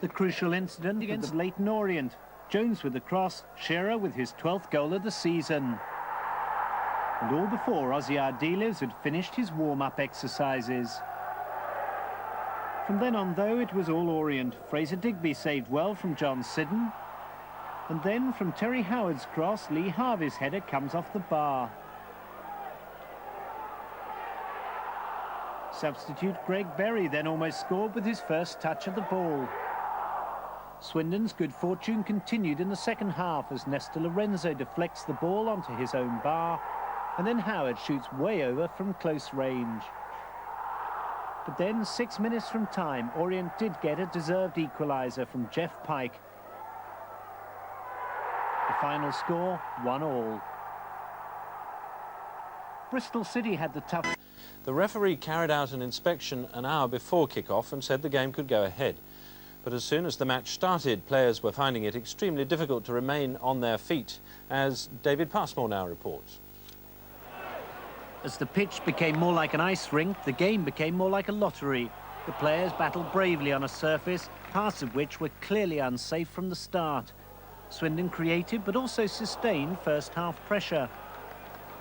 The crucial incident against Leyton Orient. Jones with the cross, Shearer with his 12th goal of the season. And all before Ossie Ardiles had finished his warm-up exercises. From then on, though, it was all Orient. Fraser Digby saved well from John Siddon. And then from Terry Howard's cross, Lee Harvey's header comes off the bar. Substitute Greg Berry then almost scored with his first touch of the ball. Swindon's good fortune continued in the second half as Nestor Lorenzo deflects the ball onto his own bar, and then Howard shoots way over from close range. But then, 6 minutes from time, Orient did get a deserved equaliser from Geoff Pike. The final score, 1-1. Bristol City had the tough... The referee carried out an inspection an hour before kick-off and said the game could go ahead. But as soon as the match started, players were finding it extremely difficult to remain on their feet, as David Passmore now reports. As the pitch became more like an ice rink, the game became more like a lottery. The players battled bravely on a surface, parts of which were clearly unsafe from the start. Swindon created, but also sustained first-half pressure.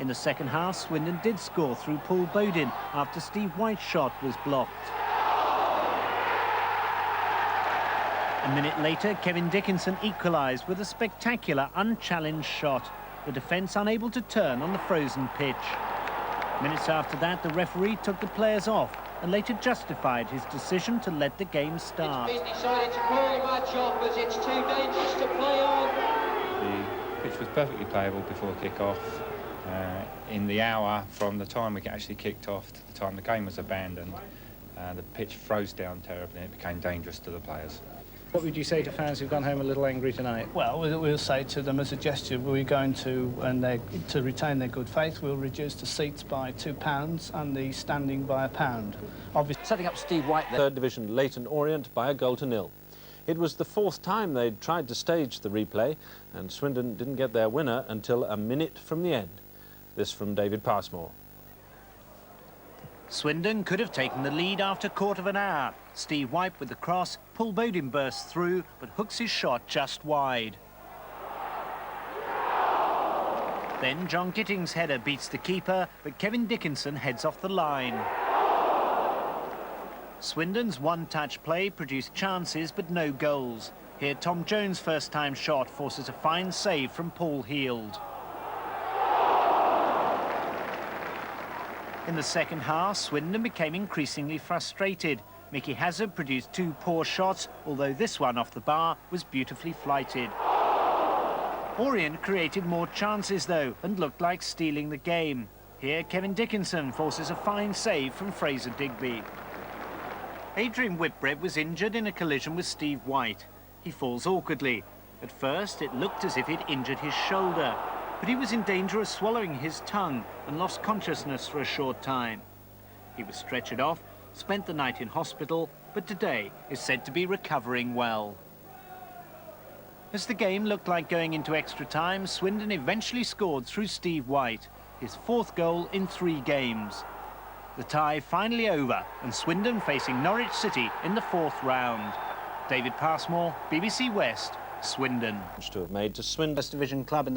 In the second half, Swindon did score through Paul Bodin after Steve White's shot was blocked. A minute later, Kevin Dickinson equalised with a spectacular, unchallenged shot. The defence unable to turn on the frozen pitch. Minutes after that, the referee took the players off and later justified his decision to let the game start. It's been decided to call the match off as it's too dangerous to play on. The pitch was perfectly playable before kick-off. In the hour from the time we actually kicked off to the time the game was abandoned, the pitch froze down terribly and it became dangerous to the players. What would you say to fans who've gone home a little angry tonight? Well, we'll say to them as a gesture, we're going to, and to retain their good faith, we'll reduce the seats by £2 and the standing by £1. Obviously, setting up Steve White there. Third division Leyton Orient by 1-0. It was the fourth time they'd tried to stage the replay, and Swindon didn't get their winner until a minute from the end. This from David Passmore. Swindon could have taken the lead after a quarter of an hour. Steve White with the cross, Paul Bodin bursts through, but hooks his shot just wide. Then John Gitting's header beats the keeper, but Kevin Dickinson heads off the line. Swindon's one-touch play produced chances, but no goals. Here, Tom Jones' first-time shot forces a fine save from Paul Heald. In the second half, Swindon became increasingly frustrated. Mickey Hazard produced 2 poor shots, although this one off the bar was beautifully flighted. Orient created more chances, though, and looked like stealing the game. Here, Kevin Dickinson forces a fine save from Fraser Digby. Adrian Whitbread was injured in a collision with Steve White. He falls awkwardly. At first, it looked as if he'd injured his shoulder, but he was in danger of swallowing his tongue and lost consciousness for a short time. He was stretchered off, spent the night in hospital, but today is said to be recovering well. As the game looked like going into extra time, Swindon eventually scored through Steve White, his 4th goal in 3 games. The tie finally over, and Swindon facing Norwich City in the 4th round. David Passmore, BBC West, Swindon. To have made to Swindon. First Division club in the